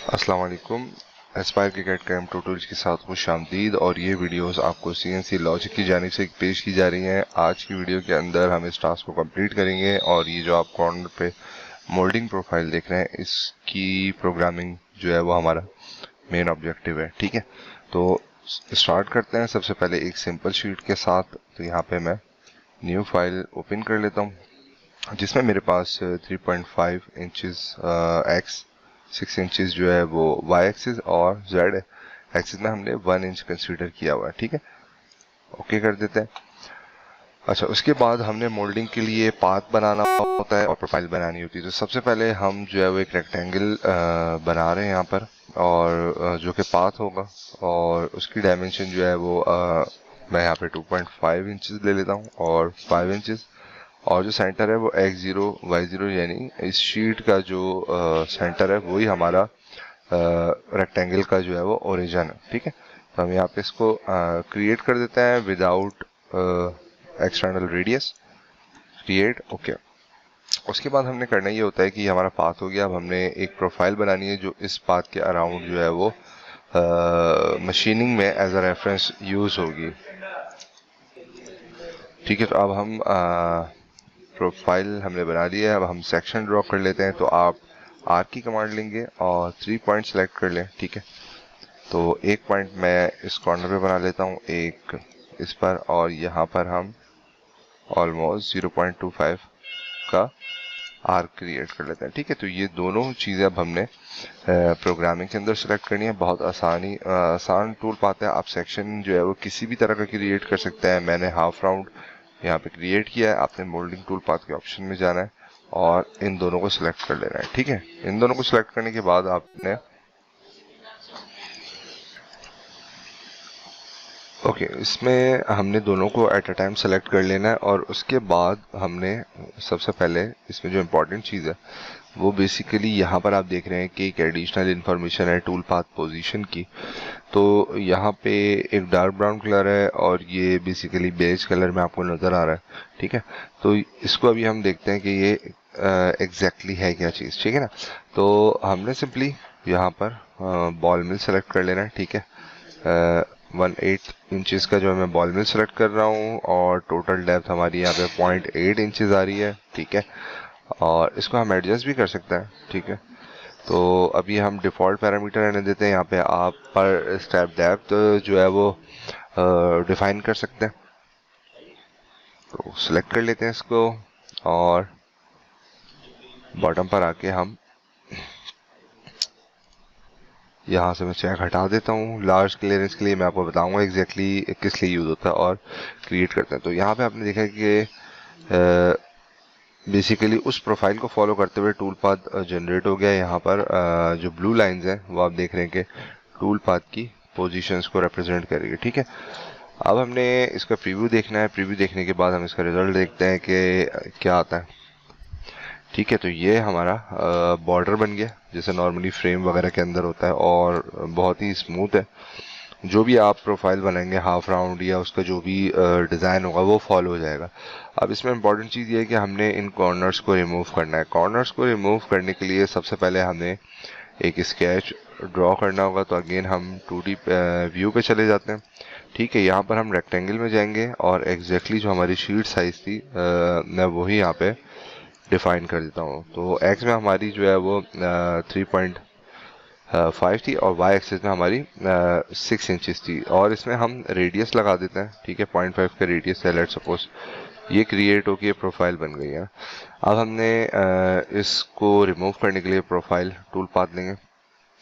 अस्सलाम वालेकुम। Aspire cricket camp tutorial के साथ खुशामदीद। और ये वीडियोस आपको CNC लॉजिक की जानिब से पेश की जा रही हैं। आज की वीडियो के अंदर हम इस टास्क को कंप्लीट करेंगे और ये जो आप कॉर्नर पे मोल्डिंग प्रोफाइल देख रहे हैं, इसकी प्रोग्रामिंग जो है वो हमारा मेन ऑब्जेक्टिव है। ठीक है, तो स्टार्ट करते हैं। सबसे पहले एक सिंपल शीट के साथ, तो यहाँ पे मैं न्यू फाइल ओपन कर लेता हूँ जिसमें मेरे पास 3.5 इंचेस एक्स, 6 इंचेस जो है वो वाई एक्सिस और जेड एक्सिस में हमने 1 इंच कंसीडर किया हुआ है। ठीक है, ओके कर देते हैं। अच्छा, उसके बाद हमने मोल्डिंग के लिए पाथ बनाना होता है और प्रोफाइल बनानी होती है। तो सबसे पहले हम जो है वो एक रेक्टेंगल बना रहे हैं यहाँ पर, और जो कि पाथ होगा, और उसकी डायमेंशन जो है वो मैं यहाँ पे 2.5 इंचेस ले लेता हूँ और 5 इंचेस, और जो सेंटर है वो x0 y0, यानी इस शीट का जो सेंटर है वही हमारा रेक्टेंगल का जो है वो ओरिजिन है। ठीक है, तो हम यहाँ पे इसको क्रिएट कर देते हैं without external radius, create, okay. उसके बाद हमने करना ये होता है कि हमारा पाथ हो गया। अब हमने एक प्रोफाइल बनानी है जो इस पाथ के अराउंड जो है वो मशीनिंग में एज अ रेफरेंस यूज होगी। ठीक है, तो अब हम प्रोफाइल हमने बना लिया है। अब हम सेक्शन ड्रॉ कर लेते हैं। तो आप आर्क की कमांड लेंगे और 3 पॉइंट सेलेक्ट कर लें। ठीक है, तो एक पॉइंट मैं इस कॉर्नर पे बना लेता हूँ, एक इस पर, और यहाँ पर हम ऑलमोस्ट 0.25 का आर्क क्रिएट कर लेते हैं। ठीक है, तो ये दोनों चीज़ें अब हमने प्रोग्रामिंग के अंदर सेलेक्ट करनी है। बहुत आसान टूल पाते हैं। आप सेक्शन जो है वो किसी भी तरह का क्रिएट कर सकते हैं। मैंने हाफ राउंड यहाँ पे क्रिएट किया है। आपने मोल्डिंग टूल पाथ के ऑप्शन में जाना है और इन दोनों को सिलेक्ट कर लेना है। ठीक है, इन दोनों को सिलेक्ट करने के बाद आपने ओके, इसमें हमने दोनों को एट अ टाइम सेलेक्ट कर लेना है। और उसके बाद हमने सबसे पहले इसमें जो इम्पोर्टेंट चीज़ है वो बेसिकली यहाँ पर आप देख रहे हैं कि एक एडिशनल इन्फॉर्मेशन है टूल पाथ पोजीशन की। तो यहाँ पे एक डार्क ब्राउन कलर है और ये बेसिकली बेज कलर में आपको नज़र आ रहा है। ठीक है, तो इसको अभी हम देखते हैं कि ये एग्जैक्टली है क्या चीज़। ठीक है ना, तो हमने सिंपली यहाँ पर बॉल मिल सेलेक्ट कर लेना है। ठीक है, 1/8 इंचेस का जो है मैं बॉल मिल सेलेक्ट कर रहा हूँ और टोटल डेप्थ हमारी यहाँ पे 0.8 इंचेस आ रही है। ठीक है, और इसको हम एडजस्ट भी कर सकते हैं। ठीक है, तो अभी हम डिफ़ॉल्ट पैरामीटर रहने देते हैं। यहाँ पे आप पर स्टेप डेप्थ जो है वो डिफाइन कर सकते हैं। तो सिलेक्ट कर लेते हैं इसको और बॉटम पर आके हम यहाँ से मैं चेक हटा देता हूँ। लार्ज क्लियरेंस के लिए मैं आपको बताऊंगा एग्जैक्टली किस लिए यूज़ होता है और क्रिएट करते हैं। तो यहाँ पे आपने देखा कि बेसिकली उस प्रोफाइल को फॉलो करते हुए टूल पाथ जनरेट हो गया। यहाँ पर जो ब्लू लाइंस हैं वो आप देख रहे हैं कि टूल पाथ की पोजीशंस को रिप्रेजेंट करेगी। ठीक है, अब हमने इसका प्रीव्यू देखना है। प्रीव्यू देखने के बाद हम इसका रिजल्ट देखते हैं कि क्या आता है। ठीक है, तो ये हमारा बॉर्डर बन गया जैसे नॉर्मली फ्रेम वगैरह के अंदर होता है और बहुत ही स्मूथ है। जो भी आप प्रोफाइल बनाएंगे हाफ राउंड या उसका जो भी डिज़ाइन होगा वो फॉलो हो जाएगा। अब इसमें इंपॉर्टेंट चीज़ ये है कि हमने इन कॉर्नर्स को रिमूव करना है। कॉर्नर्स को रिमूव करने के लिए सबसे पहले हमें एक स्केच ड्रॉ करना होगा। तो अगेन हम 2D व्यू पे चले जाते हैं। ठीक है, यहाँ पर हम रेक्टेंगल में जाएंगे और एग्जैक्टली जो हमारी शीट साइज थी मैं वही यहाँ पे डिफाइन कर देता हूँ। तो एक्स में हमारी जो है वो 3.5 थी और वाई एक्सिस में हमारी 6 इंचेस थी, और इसमें हम रेडियस लगा देते हैं। ठीक है, 0.5 का रेडियस है। लेट सपोज ये क्रिएट होकर प्रोफाइल बन गई है। अब हमने इसको रिमूव करने के लिए प्रोफाइल टूल पाथ लेंगे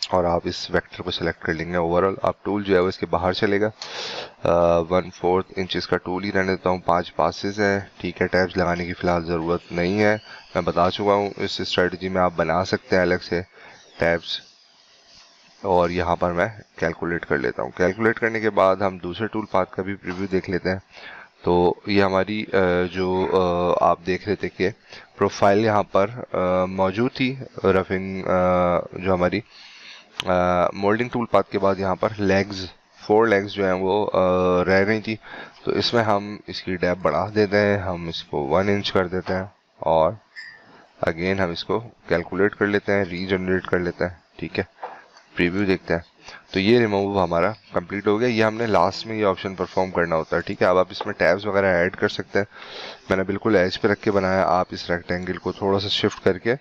और आप इस वेक्टर को सिलेक्ट कर लेंगे। ओवरऑल आप टूल जो है वो इसके बाहर चलेगा। 1/4 इंचेस का टूल ही रहने देता हूँ। 5 पासेस हैं। ठीक है, टैब्स लगाने की फ़िलहाल ज़रूरत नहीं है, मैं बता चुका हूँ। इस स्ट्रेटजी में आप बना सकते हैं अलग से टैब्स। और यहाँ पर मैं कैलकुलेट कर लेता हूँ। कैलकुलेट करने के बाद हम दूसरे टूल पाथ का भी प्रीव्यू देख लेते हैं। तो ये हमारी जो आप देख रहे थे कि प्रोफाइल यहाँ पर मौजूद थी। रफिंग जो हमारी मोल्डिंग टूल पाथ के बाद यहाँ पर लेग्स, 4 लेग्स जो हैं वो रह गई थी। तो इसमें हम इसकी डेप्थ बढ़ा देते हैं। हम इसको 1 इंच कर देते हैं और अगेन हम इसको कैलकुलेट कर लेते हैं, रीजनरेट कर लेते हैं। ठीक है, प्रीव्यू देखते हैं। तो ये रिमूव हमारा कंप्लीट हो गया। ये हमने लास्ट में ये ऑप्शन परफॉर्म करना होता है, ठीक है। अब आप इसमें टैब्स वगैरह ऐड कर सकते हैं। मैंने बिल्कुल एज पे रख के बनाया। आप इस रेक्टेंगल को थोड़ा सा शिफ्ट करके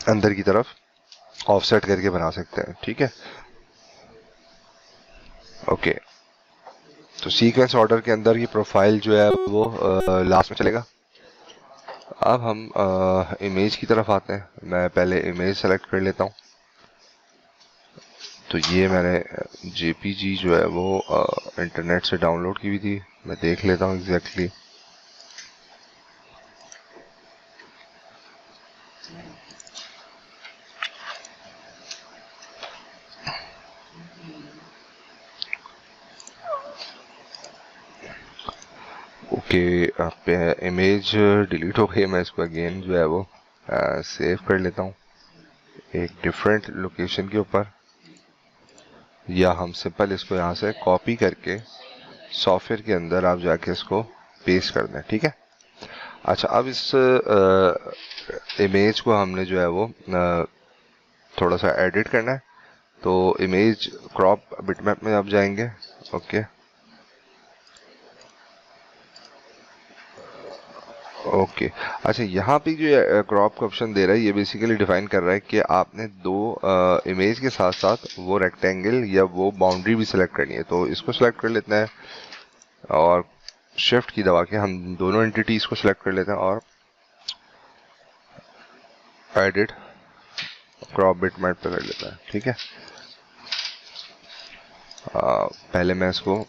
अंदर की तरफ ऑफसेट करके बना सकते हैं, ठीक है। ओके, तो सीक्वेंस ऑर्डर के अंदर ये प्रोफाइल जो है वो लास्ट में चलेगा। अब हम इमेज की तरफ आते हैं। मैं पहले इमेज सेलेक्ट कर लेता हूँ। तो ये मैंने जेपीजी जो है वो इंटरनेट से डाउनलोड की हुई थी। मैं देख लेता हूँ एग्जैक्टली। ओके, इमेज डिलीट हो गई। मैं इसको अगेन जो है वो सेव कर लेता हूँ एक डिफरेंट लोकेशन के ऊपर, या हम सिंपल इसको यहाँ से कॉपी करके सॉफ्टवेयर के अंदर आप जाके इसको पेस्ट कर दें, ठीक है। अच्छा, अब इस इमेज को हमने जो है वो थोड़ा सा एडिट करना है। तो इमेज क्रॉप बिटमैप में आप जाएंगे। ओके ओके अच्छा, यहाँ पे जो क्रॉप का ऑप्शन दे रहा है ये बेसिकली डिफाइन कर रहा है कि आपने दो इमेज के साथ साथ वो रेक्टेंगल या वो बाउंड्री भी सिलेक्ट करनी है। तो इसको सिलेक्ट कर लेते हैं और शिफ्ट की दबा के हम दोनों एंटिटीज को सिलेक्ट कर लेते हैं और एडिट क्रॉप बिटमैप पे कर लेते हैं, ठीक है। पहले मैं इसको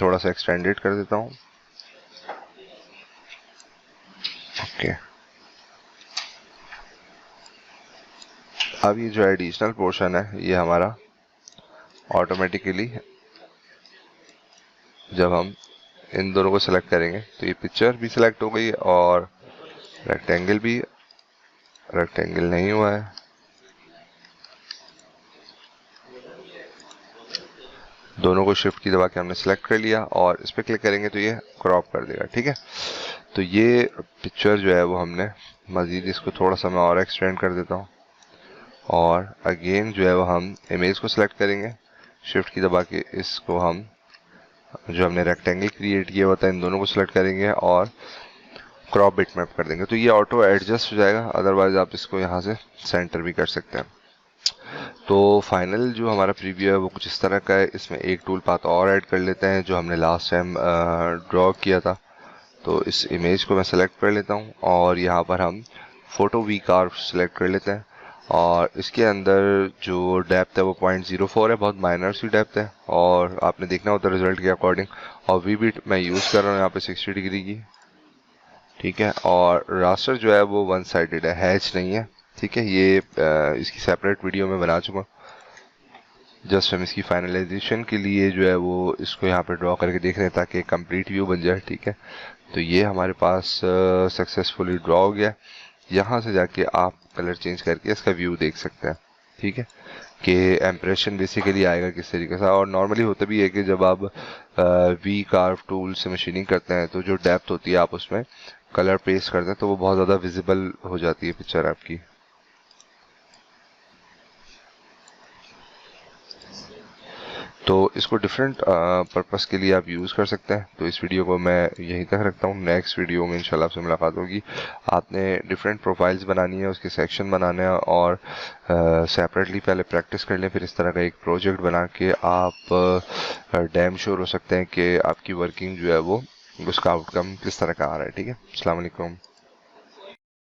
थोड़ा सा एक्सटेंडेड कर देता हूँ। ओके, अब ये जो एडिशनल पोर्शन है ये हमारा ऑटोमेटिकली जब हम इन दोनों को सिलेक्ट करेंगे तो ये पिक्चर भी सिलेक्ट हो गई और रेक्टेंगल भी। रेक्टेंगल नहीं हुआ है, दोनों को शिफ्ट की दबा के हमने सिलेक्ट कर लिया और इस पर क्लिक करेंगे तो ये क्रॉप कर देगा, ठीक है। तो ये पिक्चर जो है वो हमने मज़ीद इसको थोड़ा सा मैं और एक्सटेंड कर देता हूँ और अगेन जो है वो हम इमेज को सिलेक्ट करेंगे, शिफ्ट की दबा के इसको हम जो हमने रेक्टेंगल क्रिएट किया होता है इन दोनों को सिलेक्ट करेंगे और क्रॉप बिटमैप कर देंगे। तो ये ऑटो एडजस्ट हो जाएगा, अदरवाइज आप इसको यहाँ से सेंटर भी कर सकते हैं। तो फाइनल जो हमारा प्रीव्यू है वो कुछ इस तरह का है। इसमें एक टूल पाथ और ऐड कर लेते हैं जो हमने लास्ट टाइम ड्रॉ किया था। तो इस इमेज को मैं सेलेक्ट कर लेता हूँ और यहाँ पर हम फोटो वी कार्व सेलेक्ट कर लेते हैं और इसके अंदर जो डेप्थ है वो 0.04 है, बहुत माइनर सी डेप्थ है और आपने देखना होता है रिजल्ट के अकॉर्डिंग। और वी बिट मैं यूज़ कर रहा हूँ यहाँ पे 60 डिग्री की, ठीक है। और रास्टर जो है वो वन साइडेड है, हैच नहीं है, ठीक है। ये इसकी सेपरेट वीडियो में बना चुका हूँ। जस्ट हम इसकी फाइनलाइजेशन के लिए जो है वो इसको यहाँ पे ड्रॉ करके देख रहे हैं ताकि कंप्लीट व्यू बन जाए, ठीक है। तो ये हमारे पास सक्सेसफुली ड्रॉ हो गया। यहाँ से जाके आप कलर चेंज करके इसका व्यू देख सकते हैं, ठीक है, कि इम्प्रेशन बेसिकली आएगा किस तरीके से। और नॉर्मली होता भी है कि जब आप वी कार्व टूल से मशीनिंग करते हैं तो जो डेप्थ होती है आप उसमें कलर पेस्ट करते हैं तो वो बहुत ज़्यादा विजिबल हो जाती है पिक्चर आपकी। तो इसको डिफरेंट पर्पस के लिए आप यूज़ कर सकते हैं। तो इस वीडियो को मैं यहीं तक रखता हूँ। नेक्स्ट वीडियो में इंशाल्लाह आपसे मुलाकात होगी। आपने डिफरेंट प्रोफाइल्स बनानी है, उसके सेक्शन बनाने हैं और सेपरेटली पहले प्रैक्टिस कर लें, फिर इस तरह का एक प्रोजेक्ट बना के आप डैम श्योर हो सकते हैं कि आपकी वर्किंग जो है वो उसका आउटकम किस तरह का आ रहा है, ठीक है। अस्सलाम वालेकुम।